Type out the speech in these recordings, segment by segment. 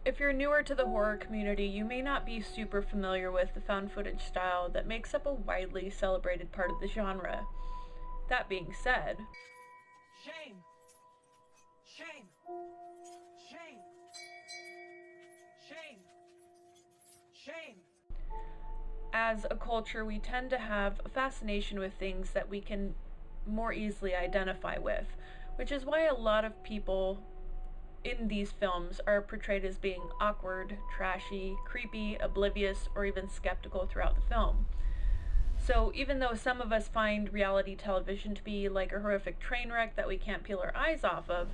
If you're newer to the horror community, you may not be super familiar with the found footage style that makes up a widely celebrated part of the genre. That being said, shame! Shame! Shame! Shame! Shame! as a culture, we tend to have a fascination with things that we can more easily identify with, which is why a lot of people in these films are portrayed as being awkward, trashy, creepy, oblivious, or even skeptical throughout the film. So even though some of us find reality television to be like a horrific train wreck that we can't peel our eyes off of,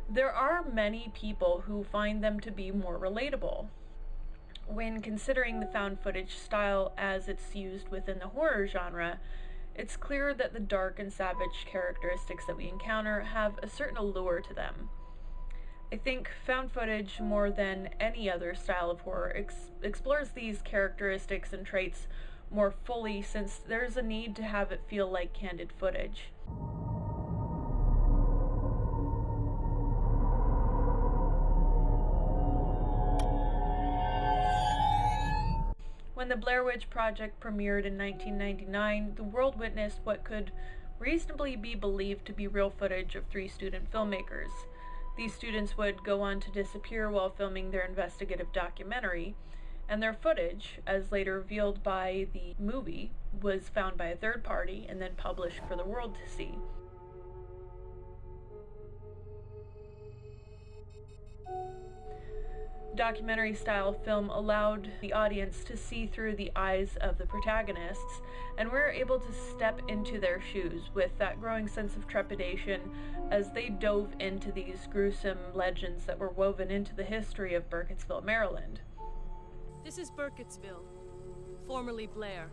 there are many people who find them to be more relatable. When considering the found footage style as it's used within the horror genre, it's clear that the dark and savage characteristics that we encounter have a certain allure to them. I think found footage, more than any other style of horror, explores these characteristics and traits more fully, since there's a need to have it feel like candid footage. When the Blair Witch Project premiered in 1999, the world witnessed what could reasonably be believed to be real footage of 3 student filmmakers. These students would go on to disappear while filming their investigative documentary, and their footage, as later revealed by the movie, was found by a third party and then published for the world to see. Documentary-style film allowed the audience to see through the eyes of the protagonists, and we're able to step into their shoes with that growing sense of trepidation as they dove into these gruesome legends that were woven into the history of Burkittsville, Maryland. This is Burkittsville, formerly Blair.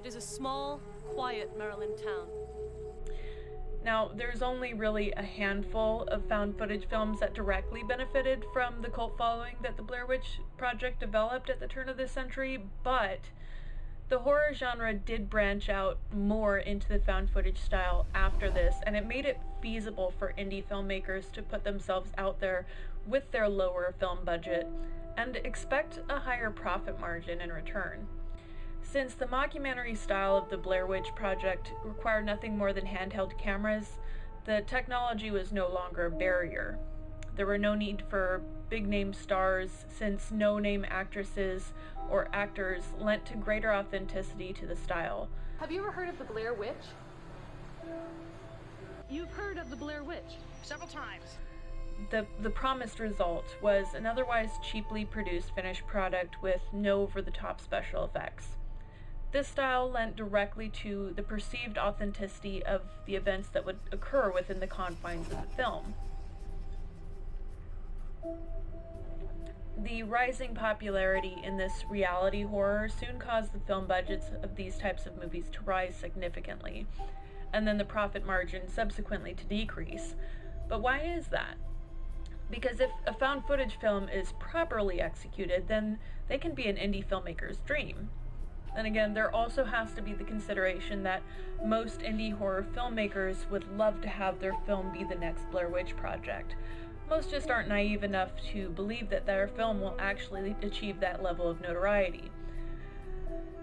It is a small, quiet Maryland town. Now, there's only really a handful of found footage films that directly benefited from the cult following that the Blair Witch Project developed at the turn of the century, but the horror genre did branch out more into the found footage style after this, and it made it feasible for indie filmmakers to put themselves out there with their lower film budget and expect a higher profit margin in return. Since the mockumentary style of the Blair Witch Project required nothing more than handheld cameras, the technology was no longer a barrier. There were no need for big-name stars, since no-name actresses or actors lent to greater authenticity to the style. Have you ever heard of the Blair Witch? You've heard of the Blair Witch? Several times. The promised result was an otherwise cheaply produced finished product with no over-the-top special effects. This style lent directly to the perceived authenticity of the events that would occur within the confines of the film. The rising popularity in this reality horror soon caused the film budgets of these types of movies to rise significantly, and then the profit margin subsequently to decrease. But why is that? Because if a found footage film is properly executed, then they can be an indie filmmaker's dream. And again, there also has to be the consideration that most indie horror filmmakers would love to have their film be the next Blair Witch Project. Most just aren't naive enough to believe that their film will actually achieve that level of notoriety.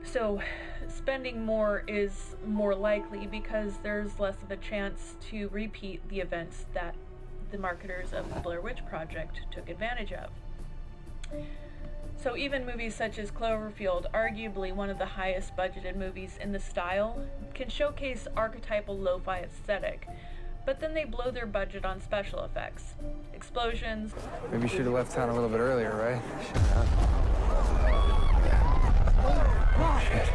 So, spending more is more likely because there's less of a chance to repeat the events that the marketers of the Blair Witch Project took advantage of. So even movies such as Cloverfield, arguably one of the highest budgeted movies in the style, can showcase archetypal lo-fi aesthetic, but then they blow their budget on special effects. Explosions. Maybe you should have left town a little bit earlier, right? Shit.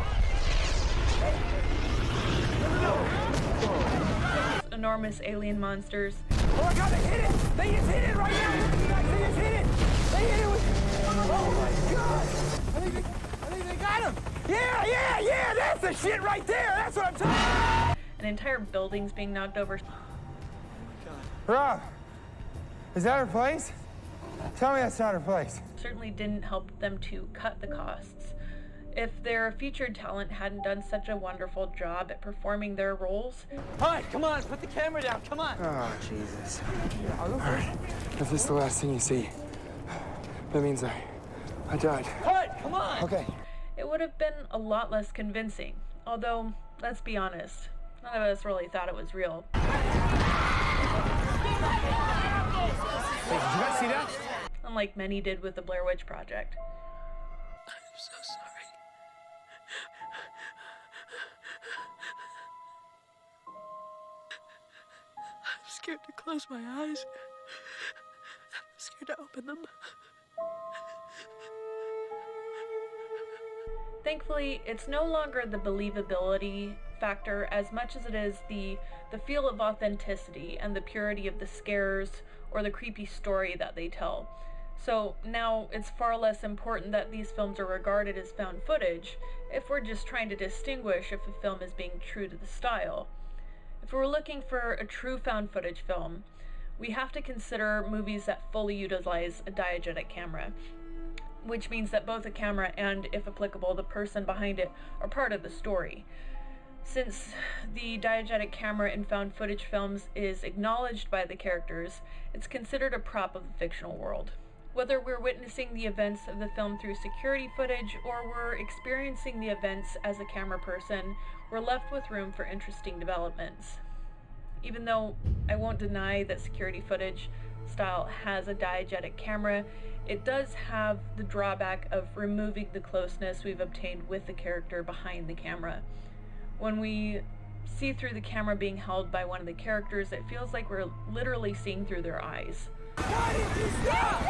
Enormous alien monsters. Oh my God, they hit it! They just hit it right now! They just hit it! They hit it with... Oh my God! I think they got him! Yeah! That's the shit right there! That's what I'm talking about! And entire buildings being knocked over. Rob! Is that her place? Tell me that's not her place. Certainly didn't help them to cut the costs. If their featured talent hadn't done such a wonderful job at performing their roles... All right, come on, put the camera down, come on! Oh, Jesus. All right, if this is the last thing you see, That means I died. Cut! Come on! Okay. It would have been a lot less convincing, although, let's be honest, none of us really thought it was real. Hey, did you guys see that? Unlike many did with the Blair Witch Project. I'm so sorry. I'm scared to close my eyes. I'm scared to open them. Thankfully, it's no longer the believability factor as much as it is the feel of authenticity and the purity of the scares or the creepy story that they tell. So now it's far less important that these films are regarded as found footage if we're just trying to distinguish if a film is being true to the style. If we're looking for a true found footage film, we have to consider movies that fully utilize a diegetic camera, which means that both the camera and, if applicable, the person behind it are part of the story. Since the diegetic camera in found footage films is acknowledged by the characters, it's considered a prop of the fictional world. Whether we're witnessing the events of the film through security footage or we're experiencing the events as a camera person, we're left with room for interesting developments. Even though I won't deny that security footage style has a diegetic camera, it does have the drawback of removing the closeness we've obtained with the character behind the camera. When we see through the camera being held by one of the characters, it feels like we're literally seeing through their eyes. Why did you stop?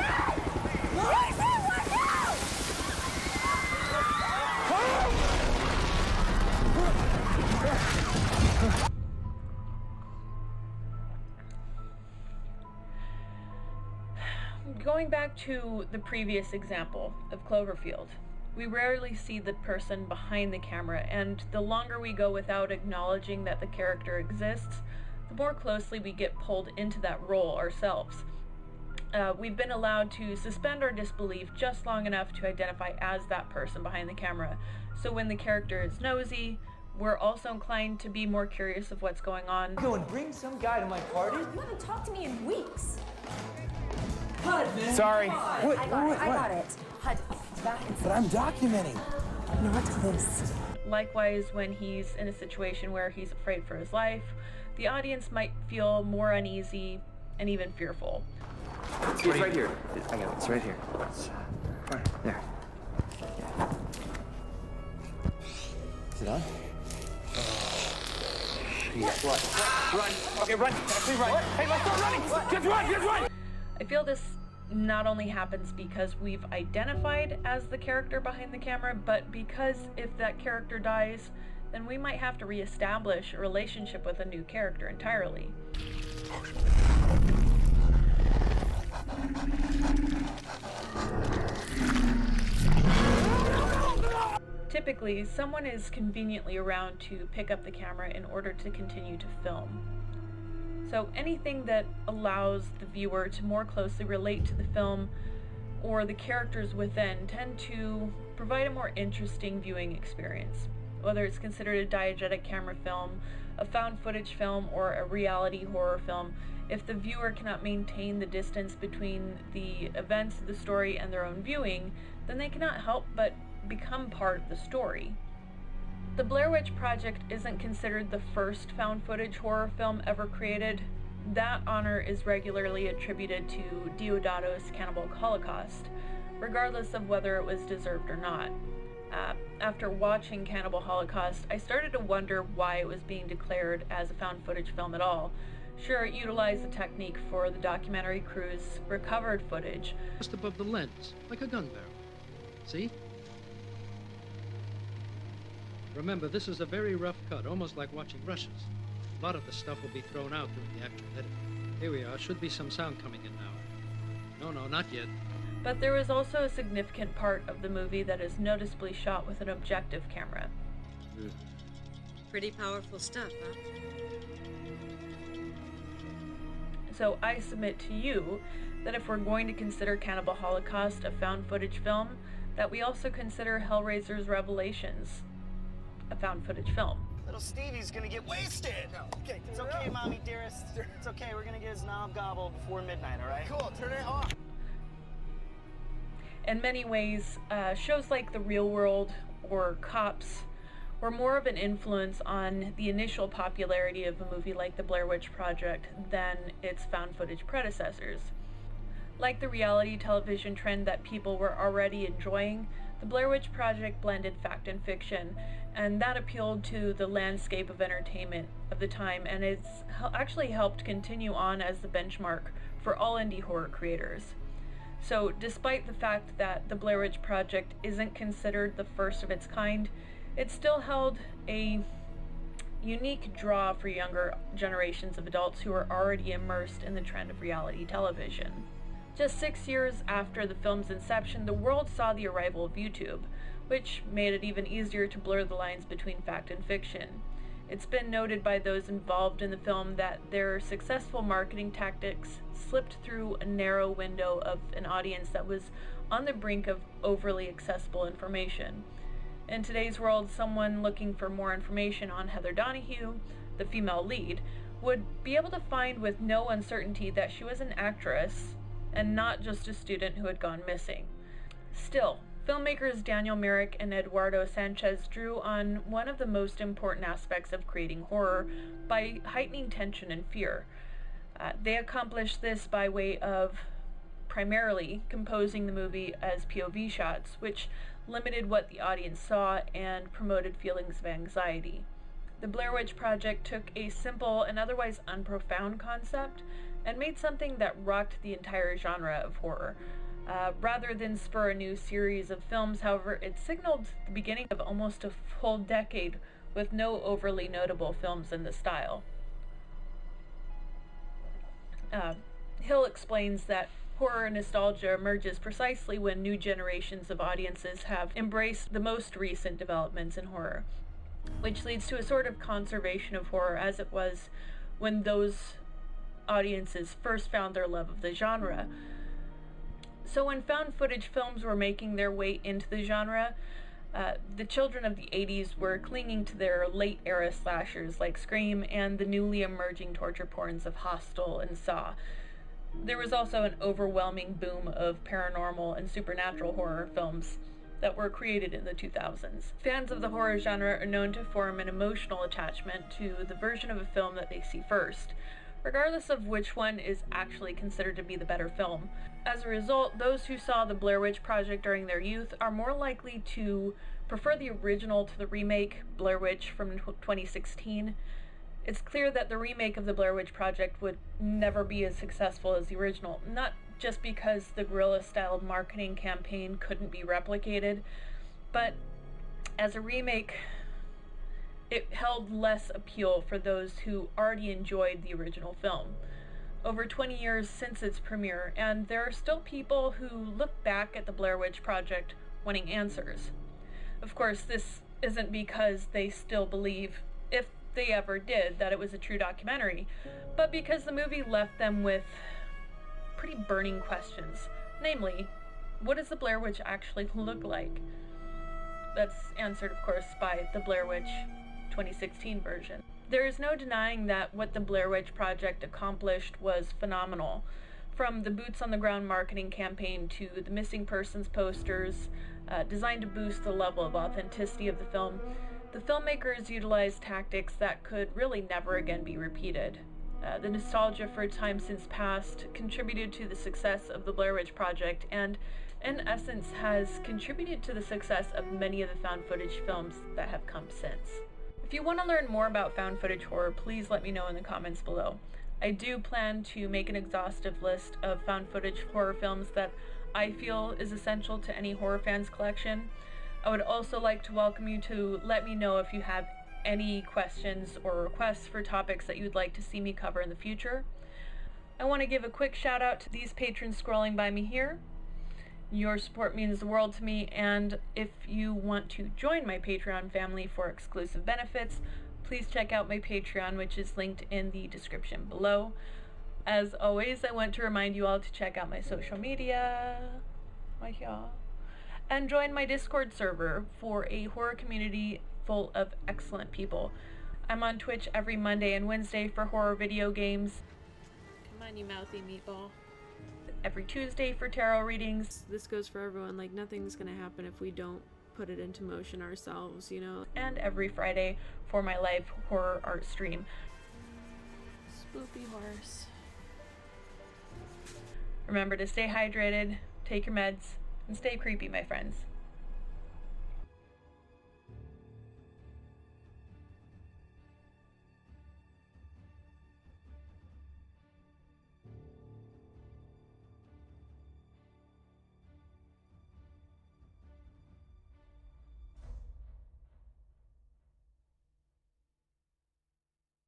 Going back to the previous example of Cloverfield, we rarely see the person behind the camera, and the longer we go without acknowledging that the character exists, the more closely we get pulled into that role ourselves. We've been allowed to suspend our disbelief just long enough to identify as that person behind the camera. So when the character is nosy, we're also inclined to be more curious of what's going on. Go and bring some guy to my party? You haven't talked to me in weeks. Hud, man. Sorry. What? I got it. Hud, back and But I'm documenting. not this. Likewise, when he's in a situation where he's afraid for his life, the audience might feel more uneasy and even fearful. It's right here. I got it. It's right here. It's right there. Is it on? Yeah. Run. Okay, run. Actually, run. Hey, let's start running. Just run. Just run. I feel this not only happens because we've identified as the character behind the camera, but because if that character dies, then we might have to reestablish a relationship with a new character entirely. Typically, someone is conveniently around to pick up the camera in order to continue to film. So anything that allows the viewer to more closely relate to the film or the characters within tend to provide a more interesting viewing experience. Whether it's considered a diegetic camera film, a found footage film, or a reality horror film, if the viewer cannot maintain the distance between the events of the story and their own viewing, then they cannot help but become part of the story. The Blair Witch Project isn't considered the first found footage horror film ever created. That honor is regularly attributed to Diegedic's Cannibal Holocaust, regardless of whether it was deserved or not. After watching Cannibal Holocaust, I started to wonder why it was being declared as a found footage film at all. Sure, it utilized the technique for the documentary crew's recovered footage. Just above the lens, like a gun barrel. See? Remember, this is a very rough cut, almost like watching rushes. A lot of the stuff will be thrown out during the actual editing. Here we are. Should be some sound coming in now. No, not yet. But there was also a significant part of the movie that is noticeably shot with an objective camera. Pretty powerful stuff, huh? So I submit to you that if we're going to consider Cannibal Holocaust a found footage film, that we also consider Hellraiser's Revelations a found footage film. Little Stevie's gonna get wasted. Okay, It's okay, mommy dearest. It's okay. We're gonna get his knob gobbled before midnight, all right? Cool, turn it off. In many ways, shows like The Real World or Cops were more of an influence on the initial popularity of a movie like The Blair Witch Project than its found footage predecessors. Like the reality television trend that people were already enjoying, The Blair Witch Project blended fact and fiction, and that appealed to the landscape of entertainment of the time, and it's actually helped continue on as the benchmark for all indie horror creators. So, despite the fact that The Blair Witch Project isn't considered the first of its kind, it still held a unique draw for younger generations of adults who are already immersed in the trend of reality television. Just 6 years after the film's inception, the world saw the arrival of YouTube, which made it even easier to blur the lines between fact and fiction. It's been noted by those involved in the film that their successful marketing tactics slipped through a narrow window of an audience that was on the brink of overly accessible information. In today's world, someone looking for more information on Heather Donahue, the female lead, would be able to find with no uncertainty that she was an actress and not just a student who had gone missing. Still, filmmakers Daniel Myrick and Eduardo Sanchez drew on one of the most important aspects of creating horror by heightening tension and fear. They accomplished this by way of primarily composing the movie as POV shots, which limited what the audience saw and promoted feelings of anxiety. The Blair Witch Project took a simple and otherwise unprofound concept and made something that rocked the entire genre of horror. Rather than spur a new series of films, however, it signaled the beginning of almost a full decade with no overly notable films in the style. Hill explains that horror nostalgia emerges precisely when new generations of audiences have embraced the most recent developments in horror, which leads to a sort of conservation of horror as it was when those audiences first found their love of the genre. So when found footage films were making their way into the genre, the children of the 80s were clinging to their late era slashers like Scream and the newly emerging torture porns of Hostel and Saw. There was also an overwhelming boom of paranormal and supernatural horror films that were created in the 2000s. Fans of the horror genre are known to form an emotional attachment to the version of a film that they see first, regardless of which one is actually considered to be the better film. As a result, those who saw the Blair Witch Project during their youth are more likely to prefer the original to the remake, Blair Witch from 2016. It's clear that the remake of the Blair Witch Project would never be as successful as the original, not just because the guerrilla-style marketing campaign couldn't be replicated, but as a remake, it held less appeal for those who already enjoyed the original film. Over 20 years since its premiere, and there are still people who look back at the Blair Witch Project wanting answers. Of course, this isn't because they still believe, if they ever did, that it was a true documentary, but because the movie left them with pretty burning questions. Namely, what does the Blair Witch actually look like? That's answered, of course, by the Blair Witch 2016 version. There is no denying that what the Blair Witch Project accomplished was phenomenal. From the boots-on-the-ground marketing campaign to the missing persons posters, designed to boost the level of authenticity of the film, the filmmakers utilized tactics that could really never again be repeated. The nostalgia for a time since past contributed to the success of the Blair Witch Project, and in essence has contributed to the success of many of the found footage films that have come since. If you want to learn more about found footage horror, please let me know in the comments below. I do plan to make an exhaustive list of found footage horror films that I feel is essential to any horror fan's collection. I would also like to welcome you to let me know if you have any questions or requests for topics that you'd like to see me cover in the future. I want to give a quick shout out to these patrons scrolling by me here. Your support means the world to me, and if you want to join my Patreon family for exclusive benefits, please check out my Patreon, which is linked in the description below. As always, I want to remind you all to check out my social media, and join my Discord server for a horror community full of excellent people. I'm on Twitch every Monday and Wednesday for horror video games. Come on, you mouthy meatball. every Tuesday for tarot readings, This goes for everyone. Like, nothing's gonna happen if we don't put it into motion ourselves, you know? and every Friday for my live horror art stream. Spoopy horse. Remember to stay hydrated, take your meds, and stay creepy, my friends.